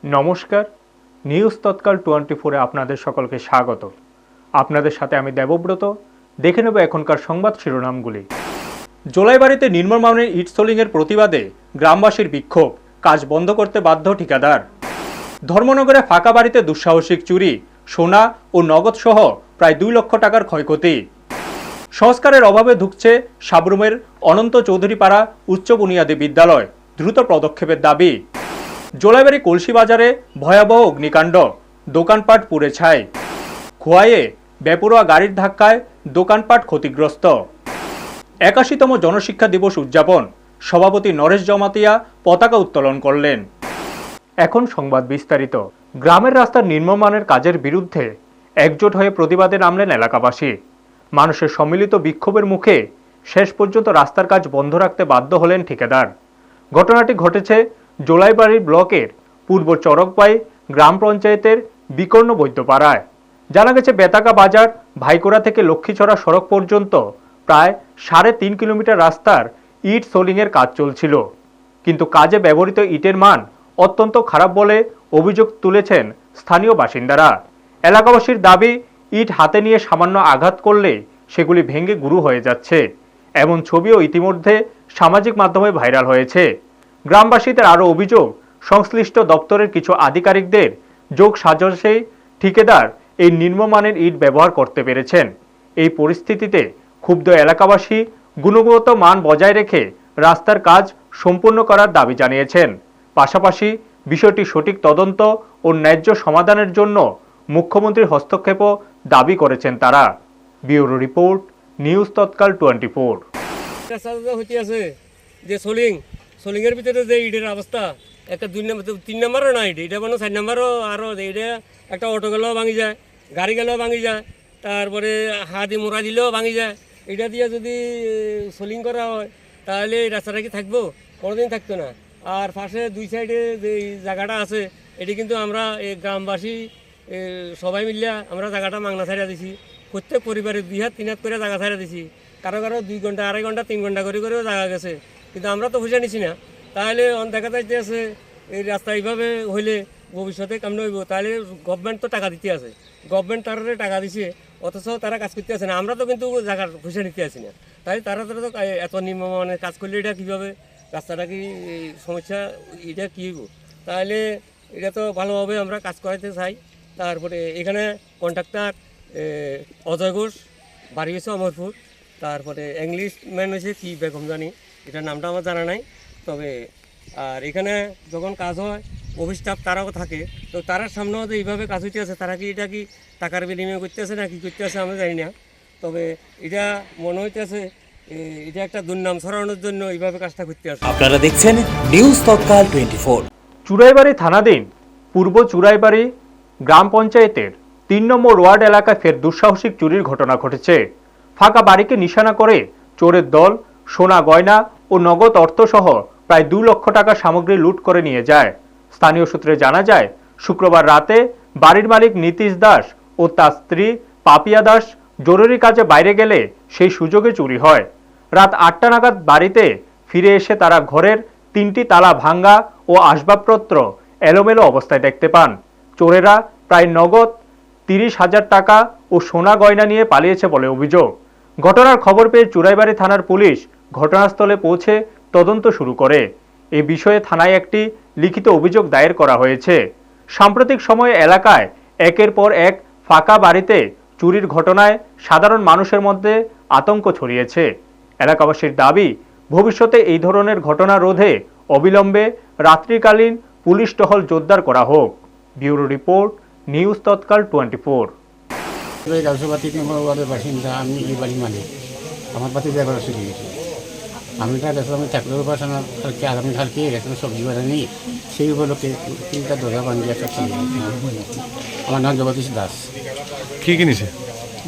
নমস্কার, নিউজ তৎকাল 24-এ আপনাদের সকলকে স্বাগত। আপনাদের সাথে আমি দেবব্রত। দেখে নেব এখনকার সংবাদ শিরোনামগুলি। জোলাইবাড়িতে নির্মমানের ইট সোলিংয়ের প্রতিবাদে গ্রামবাসীর বিক্ষোভ, কাজ বন্ধ করতে বাধ্য ঠিকাদার। ধর্মনগরে ফাঁকা বাড়িতে দুঃসাহসিক চুরি, সোনা ও নগদ সহ প্রায় 2 লক্ষ টাকার ক্ষয়ক্ষতি। সংস্কারের অভাবে ধুঁকছে সাবরুমের অনন্ত চৌধুরী পাড়া উচ্চ বুনিয়াদী বিদ্যালয়, দ্রুত পদক্ষেপের দাবি। জোলাইবাড়ি কলসি বাজারে ভয়াবহ অগ্নিকাণ্ড, দোকানপাট পুড়ে ছাই। খোয়াইয়ে বেপরোয়া গাড়ির ধাক্কায় দোকানপাট ক্ষতিগ্রস্ত। 81তম জনশিক্ষা দিবস উদযাপন, সভাপতি নরেশ জমাতিয়া পতাকা উত্তোলন করলেন। এখন সংবাদ বিস্তারিত। গ্রামের রাস্তার নির্মমানের কাজের বিরুদ্ধে একজোট হয়ে প্রতিবাদে নামলেন এলাকাবাসী। মানুষের সম্মিলিত বিক্ষোভের মুখে শেষ পর্যন্ত রাস্তার কাজ বন্ধ রাখতে বাধ্য হলেন ঠিকাদার। ঘটনাটি ঘটেছে জোলাইবাড়ি ব্লকের পূর্ব চরকপাই গ্রাম পঞ্চায়েতের বিকর্ণ বৈদ্যপাড়ায়। জানা গেছে বেতাকা বাজার ভাইকোড়া থেকে লক্ষ্মীছড়া সড়ক পর্যন্ত প্রায় 3.5 কিলোমিটার রাস্তার ইট সোলিংয়ের কাজ চলছিল, কিন্তু কাজে ব্যবহৃত ইটের মান অত্যন্ত খারাপ বলে অভিযোগ তুলেছেন স্থানীয় বাসিন্দারা। এলাকাবাসীর দাবি, ইট হাতে নিয়ে সামান্য আঘাত করলে সেগুলি ভেঙে গুঁড়ো হয়ে যাচ্ছে। এমন ছবিও ইতিমধ্যে সামাজিক মাধ্যমে ভাইরাল হয়েছে। গ্রামবাসীদের আরও অভিযোগ, সংশ্লিষ্ট দপ্তরের কিছু আধিকারিকদের যোগ সাজসেই ঠিকাদার এই নিম্নমানের ইট ব্যবহার করতে পেরেছেন। এই পরিস্থিতিতে ক্ষুব্ধ এলাকাবাসী গুণগত মান বজায় রেখে রাস্তার কাজ সম্পূর্ণ করার দাবি জানিয়েছেন। পাশাপাশি বিষয়টি সঠিক তদন্ত ও ন্যায্য সমাধানের জন্য মুখ্যমন্ত্রীর হস্তক্ষেপও দাবি করেছেন তারা। ব্যুরো রিপোর্ট, নিউজ তৎকাল 24। সোলিংয়ের ভিতরে যে ইটের অবস্থা, একটা 2 নম্বর 3 নম্বরও না, এটা মানে 4 নম্বরও আরও এটা একটা অটো গেলেও ভাঙি যায়, গাড়ি গেলেও ভাঙি যায়, তারপরে হাতি মোড়া দিলেও ভাঙি যায়। এটা দিয়ে যদি সোলিং করা হয় তাহলে এই রাস্তাটা কি থাকবো? কোনোদিন থাকতো না। আর পাশে 2 সাইডে যে জায়গাটা আছে, এটি কিন্তু আমরা এই গ্রামবাসী সবাই মিলিয়া আমরা জায়গাটা মাংনা ছাড়িয়ে দিছি। প্রত্যেক পরিবারে 2 হাত 3 হাত করে জায়গা ছাড়িয়ে দিছি। কারো 2 ঘন্টা, 2.5 ঘন্টা, 3 ঘন্টা করেও জায়গা গেছে, কিন্তু আমরা তো বুঝে নিছি না। তাহলে দেখা যাইতে আছে এই রাস্তা এইভাবে হইলে ভবিষ্যতে কেমন হইব? তাহলে গভর্নমেন্ট তো টাকা দিতে আছে, গভর্নমেন্ট তারা টাকা দিছে, অথচ তারা কাজ করতে আসে না। আমরা তো কিন্তু জায়গার খুঁজে নিতে আসি না। তাই তারা তো এত নিম্নমানের কাজ করলে এটা কীভাবে রাস্তাটা কি সমস্যা, এটা কী হইব? তাহলে এটা তো ভালোভাবে আমরা কাজ করাইতে চাই। তারপরে এখানে কন্ট্রাক্টর অজয় ঘোষ, বাড়ি হয়েছে অমরপুর। তারপরে ইংলিশ ম্যান হয়েছে কি বেগম জানি, এটার নামটা আমার জানা নাই। তবে আর এখানে যখন কাজ হয় অফিস স্টাফ তারাও থাকে, তো তারার সামনেও তো এইভাবে কাজ হইতে আছে। তারা কি এটা কি টাকার বিনিময় করতে আছে না কি করতে আছে আমরা জানি না। তবে এটা মনে হইতেছে এটা একটা দুর্নাম ছড়ানোর জন্য এইভাবে কাজটা করতে আছে। আপনারা দেখছেন নিউজ তৎকাল 24। চুরাইবাড়ি থানাধীন পূর্ব চুরাইবাড়ি গ্রাম পঞ্চায়েতের 3 নম্বর ওয়ার্ড এলাকায় ফের দুঃসাহসিক চুরির ঘটনা ঘটেছে। ফাঁকা বাড়িকে নিশানা করে চোরের দল সোনা গয়না ও নগদ অর্থসহ প্রায় 2 লক্ষ টাকা সামগ্রী লুট করে নিয়ে যায়। স্থানীয় সূত্রে জানা যায়, শুক্রবার রাতে বাড়ির মালিক নীতিশ দাস ও তার স্ত্রী পাপিয়া দাস জরুরি কাজে বাইরে গেলে সেই সুযোগে চুরি হয়। রাত 8টা নাগাদ বাড়িতে ফিরে এসে তারা ঘরের 3টি তালা ভাঙ্গা ও আসবাবপত্র এলোমেলো অবস্থায় দেখতে পান। চোরেরা প্রায় নগদ 30,000 টাকা ও সোনা গয়না নিয়ে পালিয়েছে বলে অভিযোগ। ঘটনার খবর পেয়ে চুরাইবাড়ি থানার পুলিশ ঘটনাস্থলে পৌঁছে তদন্ত শুরু করে। এ বিষয়ে থানায় একটি লিখিত অভিযোগ দায়ের করা হয়েছে। সাম্প্রতিক সময়ে এলাকায় একের পর এক ফাঁকা বাড়িতে চুরির ঘটনায় সাধারণ মানুষের মধ্যে আতঙ্ক ছড়িয়েছে। এলাকাবাসীর দাবি, ভবিষ্যতে এই ধরনের ঘটনা রোধে অবিলম্বে রাত্রিকালীন পুলিশ টহল জোরদার করা হোক। ব্যুরো রিপোর্ট, নিউজ তৎকাল 24। বাসিন্দা আমি এই বাড়ির মালিক। আমার বাড়িতে ব্যবহার চুরি গেছে। আমি আমি চাকরির উপাসনা কালকে আগামী কালকে গেছিলাম সবজি বানানি, সেই উপলক্ষে 3টা দরজা বানিয়ে একটা চুরি। আমার নাম জগদীশ দাস। কী কিনেছে?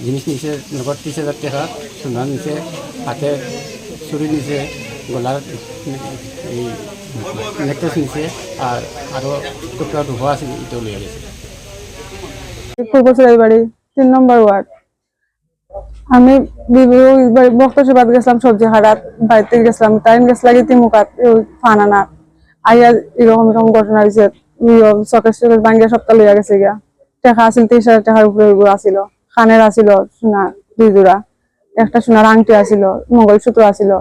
জিনিস নিচে নগদ 30,000 টাকা, সোনা নিচে, হাতে চুরি নিচে, গলার এই নেকলেস নিচে, আর আরও টুকরা ধোয়া আছে এটাও লিয়ে গেছে। পূর্ব চুরাইবাড়ি 3 নম্বর ওয়ার্ড। আমি বক্তসেবাদ গেছিলাম সবজি হারাত, বাড়িতে গেছিলাম, টাইম গেছ লাগে তিমুকাত ফানানা আইয়া এরকম ঘটনা হয়েছে। চকেশ ভাঙ্গিয়া সপ্তাহ লইয়া গেছে গিয়া। টাকা আছিল 30,000 টাকার উপরে আছিল, খানের আছিল সোনা 2 জোড়া, একটা সোনার আংটি আছিল, মঙ্গলসূত্র আছিল,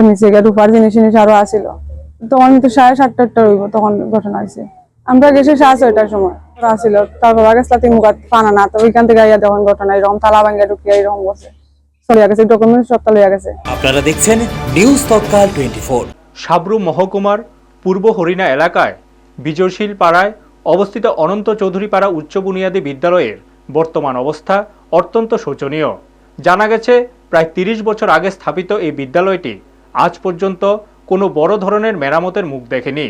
নিচে গিয়া রূপার জিনিস আরো আছিল। তখন তো 7:30-8টা হইব তখন ঘটনা হয়েছে। আমরা গেছি 6:30টার সময় আসিল, তারপর আগে সাথে মুখাত পানা না, তো ওইখান থেকে আইয়া দেখুন ঘটনা এরকম তালা ভাঙ্গা ঢুকিয়া এরকম বসে চলিয়া গেছে, ডকুমেন্ট সব লইয়া গেছে। আপনারা দেখছেন নিউজ তৎকাল 24। সাবরু মহকুমার পূর্ব হরিণা এলাকায় বিজয়শীল পাড়ায় অবস্থিত অনন্ত চৌধুরী পাড়া উচ্চ বুনিয়াদী বিদ্যালয়ের বর্তমান অবস্থা অত্যন্ত শোচনীয়। জানা গেছে প্রায় 30 বছর আগে স্থাপিত এই বিদ্যালয়টি আজ পর্যন্ত কোনো বড় ধরনের মেরামতের মুখ দেখেনি।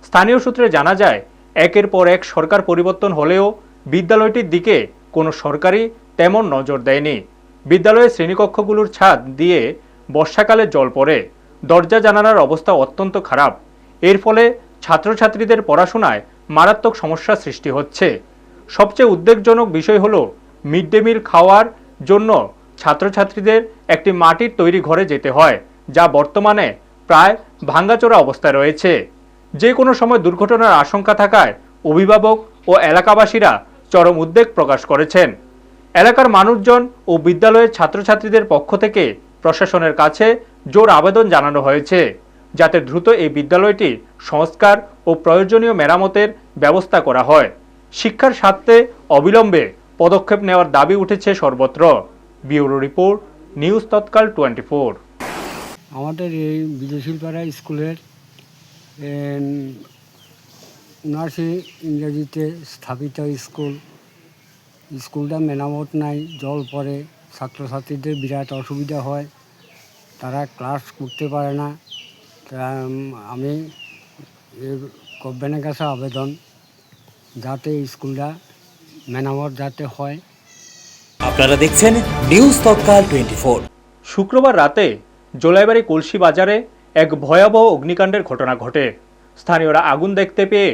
স্থানীয় সূত্রে জানা যায়, একের পর এক সরকার পরিবর্তন হলেও বিদ্যালয়টির দিকে কোনো সরকারই তেমন নজর দেয়নি। বিদ্যালয়ের শ্রেণীকক্ষগুলোর ছাদ দিয়ে বর্ষাকালে জল পড়ে, দরজা জানালার অবস্থা অত্যন্ত খারাপ। এর ফলে ছাত্রছাত্রীদের পড়াশোনায় মারাত্মক সমস্যার সৃষ্টি হচ্ছে। সবচেয়ে উদ্বেগজনক বিষয় হলো মিড ডে মিল খাওয়ার জন্য ছাত্রছাত্রীদের একটি মাটির তৈরি ঘরে যেতে হয়, যা বর্তমানে প্রায় ভাঙ্গাচোরা অবস্থায় রয়েছে। যে কোনো সময় দুর্ঘটনার আশঙ্কা থাকায় অভিভাবক ও এলাকাবাসীরা চরম উদ্বেগ প্রকাশ করেছেন। এলাকার মানুষজন ও বিদ্যালয়ের ছাত্রছাত্রীদের পক্ষ থেকে প্রশাসনের কাছে জোর আবেদন জানানো হয়েছে, যাতে দ্রুত এই বিদ্যালয়টি সংস্কার ও প্রয়োজনীয় মেরামতের ব্যবস্থা করা হয়। শিক্ষার স্বার্থে অবিলম্বে পদক্ষেপ নেওয়ার দাবি উঠেছে সর্বত্র। ব্যুরো রিপোর্ট, নিউজ তৎকাল 24। আমাদের এই বিজয়শীলপাড়া স্কুলের নার্সারি ইংরেজিতে স্থাপিত স্কুলটা মেরামত নাই, জল পড়ে, ছাত্রছাত্রীদের বিরাট অসুবিধা হয়, তারা ক্লাস করতে পারে না। আমি গভর্নমেন্টের কাছে আবেদন যাতে স্কুলটা মেরামত যাতে হয়। আপনারা দেখছেন নিউজ তৎকাল 24। শুক্রবার রাতে জোলাইবাড়ি কলসি বাজারে এক ভয়াবহ অগ্নিকাণ্ডের ঘটনা ঘটে। স্থানীয়রা আগুন দেখতে পেয়ে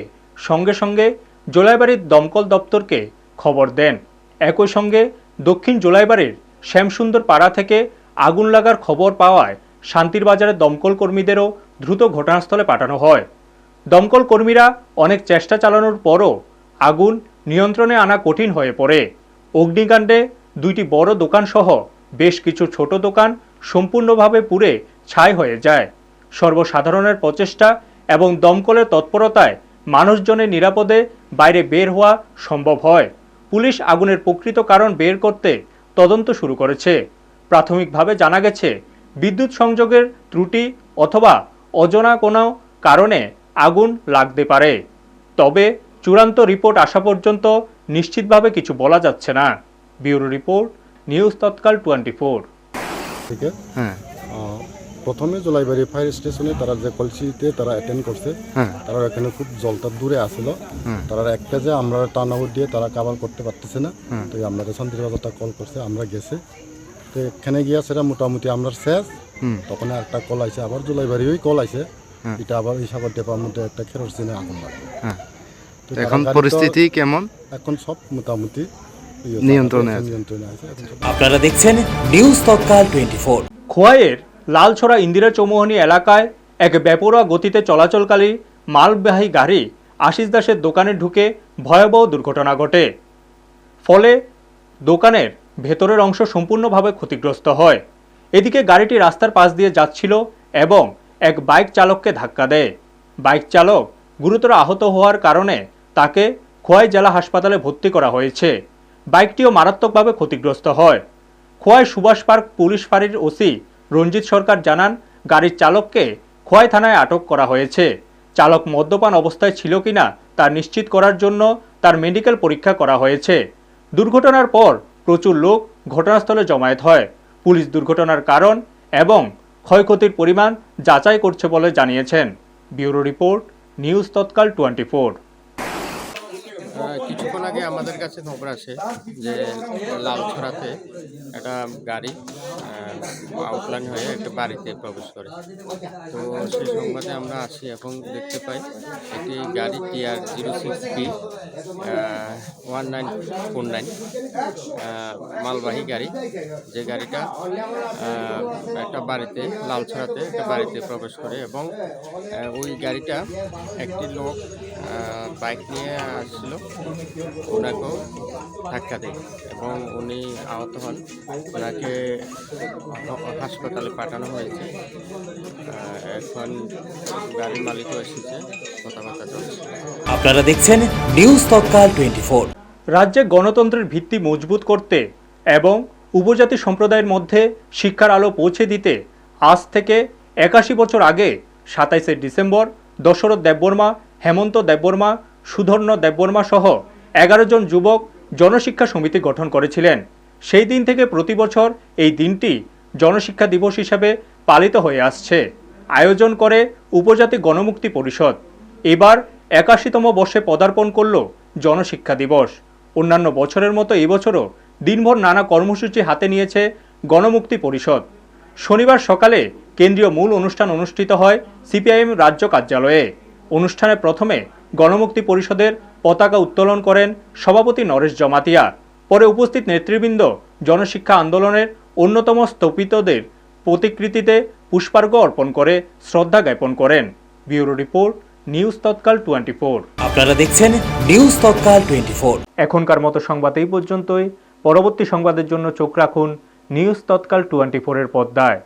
সঙ্গে সঙ্গে জোলাইবাড়ির দমকল দপ্তরকে খবর দেন। একই সঙ্গে দক্ষিণ জোলাইবাড়ির শ্যামসুন্দর পাড়া থেকে আগুন লাগার খবর পাওয়ায় শান্তির বাজারের দমকল কর্মীদেরও দ্রুত ঘটনাস্থলে পাঠানো হয়। দমকল কর্মীরা অনেক চেষ্টা চালানোর পরও আগুন নিয়ন্ত্রণে আনা কঠিন হয়ে পড়ে। অগ্নিকাণ্ডে 2টি বড় দোকানসহ বেশ কিছু ছোট দোকান সম্পূর্ণভাবে পুড়ে ছাই হয়ে যায়। সর্বসাধারণের প্রচেষ্টা এবং দমকলের তৎপরতায় মানুষজনের নিরাপদে বাইরে বের হওয়া সম্ভব হয়। পুলিশ আগুনের প্রকৃত কারণ বের করতে তদন্ত শুরু করেছে। প্রাথমিকভাবে জানা গেছে বিদ্যুৎ সংযোগের ত্রুটি অথবা অজানা কোনো কারণে আগুন লাগতে পারে। তবে চূড়ান্ত রিপোর্ট আসা পর্যন্ত নিশ্চিতভাবে কিছু বলা যাচ্ছে না। ব্যুরো রিপোর্ট, নিউজ তৎকাল 24। থেকে প্রথমে জোলাইবাড়ি ফায়ার স্টেশনে তারা যে কলসিতে তারা অ্যাটেন্ড করছে, তারা এখানে খুব জলটা দূরে আসছিল, তারা একটা যে আমরা টার্ন আউট দিয়ে তারা কাভার করতে পারতেছে না, তো আমরা শান্তির বাজারটা কল করছে, আমরা গেছে, তো এখানে গিয়া সেটা মোটামুটি আমরা শেষ। তখন একটা কল আইছে, আবার জোলাইবাড়ি ওই কল আইছে, এটা আবার এই সাগর ডেপার মধ্যে একটা কেরোসিনে আগুন লাগে। তো এখন পরিস্থিতি কেমন? এখন সব মোটামুটি নিয়ন্ত্রণে আছে। আছে এখন সব। আপনারা দেখছেন নিউজ তৎকাল 24। খোয়াইয়ের লালছড়া ইন্দিরা চৌমুহনী এলাকায় এক বেপরোয়া গতিতে চলাচলকারী মালবাহী গাড়ি আশিস দাসের দোকানে ঢুকে ভয়াবহ দুর্ঘটনা ঘটে। ফলে দোকানের ভেতরের অংশ সম্পূর্ণভাবে ক্ষতিগ্রস্ত হয়। এদিকে গাড়িটি রাস্তার পাশ দিয়ে যাচ্ছিল এবং এক বাইক চালককে ধাক্কা দেয়। বাইক চালক গুরুতর আহত হওয়ার কারণে তাকে খোয়াই জেলা হাসপাতালে ভর্তি করা হয়েছে। বাইকটিও মারাত্মকভাবে ক্ষতিগ্রস্ত হয়। খোয়াই সুভাষ পার্ক পুলিশ ফাঁড়ির ওসি রঞ্জিত সরকার জানান, গাড়ির চালককে খোয়াই থানায় আটক করা হয়েছে। চালক মদ্যপান অবস্থায় ছিল কিনা তা নিশ্চিত করার জন্য তার মেডিকেল পরীক্ষা করা হয়েছে। দুর্ঘটনার পর প্রচুর লোক ঘটনাস্থলে জমায়েত হয়। পুলিশ দুর্ঘটনার কারণ এবং ক্ষয়ক্ষতির পরিমাণ যাচাই করছে বলে জানিয়েছেন। ব্যুরো রিপোর্ট, নিউজ তৎকাল 24। কিছুক্ষণ আগে আমাদের কাছে খবর আসে যে লালছড়াতে একটা গাড়ি আউটলাইন হয়ে একটা বাড়িতে প্রবেশ করে। তো সেই সংবাদে আমরা আসি এবং দেখতে পাই একটি গাড়ি TR 06B 1949 মালবাহী গাড়ি, যে গাড়িটা একটা বাড়িতে লালছড়াতে একটা বাড়িতে প্রবেশ করে এবং ওই গাড়িটা একটি লোক বাইক নিয়ে আসছিল, ওনাকেও ধাক্কা দেয় এবং উনি আহত হন। ওনাকে হাসপাতালে পাঠানো হয়েছে। এখন গাড়ির মালিকও এসেছে, কথাবার্তা চলছে। আপনারা দেখছেন নিউজ তৎকাল 24। রাজ্যে গণতন্ত্রের ভিত্তি মজবুত করতে এবং উপজাতি সম্প্রদায়ের মধ্যে শিক্ষার আলো পৌঁছে দিতে আজ থেকে 81 বছর আগে 27শে ডিসেম্বর দশরথ দেববর্মা, হেমন্ত দেববর্মা, সুধর্ণ দেববর্মা সহ 11 জন যুবক জনশিক্ষা সমিতি গঠন করেছিলেন। সেই দিন থেকে প্রতি বছর এই দিনটি জনশিক্ষা দিবস হিসাবে পালিত হয়ে আসছে। আয়োজন করে উপজাতি গণমুক্তি পরিষদ। এবার 81তম বর্ষে পদার্পণ করল জনশিক্ষা দিবস। অন্যান্য বছরের মতো এবছরও দিনভর নানা কর্মসূচি হাতে নিয়েছে গণমুক্তি পরিষদ। শনিবার সকালে কেন্দ্রীয় মূল অনুষ্ঠান অনুষ্ঠিত হয় সিপিআইএম রাজ্য কার্যালয়ে। অনুষ্ঠানে প্রথমে গণমুক্তি পরিষদের পতাকা উত্তোলন করেন সভাপতি নরেশ জমাতিয়া। পরে উপস্থিত নেতৃবৃন্দ জনশিক্ষা আন্দোলনের অন্যতম স্থপিতদের প্রতিকৃতিতে পুষ্পার্ঘ অর্পণ করে শ্রদ্ধা জ্ঞাপন করেন। ব্যুরো রিপোর্ট, নিউজ তৎকাল 24। আপনারা দেখছেন নিউজ তৎকাল 24। এখনকার মতো সংবাদ এই পর্যন্তই। পরবর্তী সংবাদের জন্য চোখ রাখুন নিউজ তৎকাল 24 এর পর্দায়।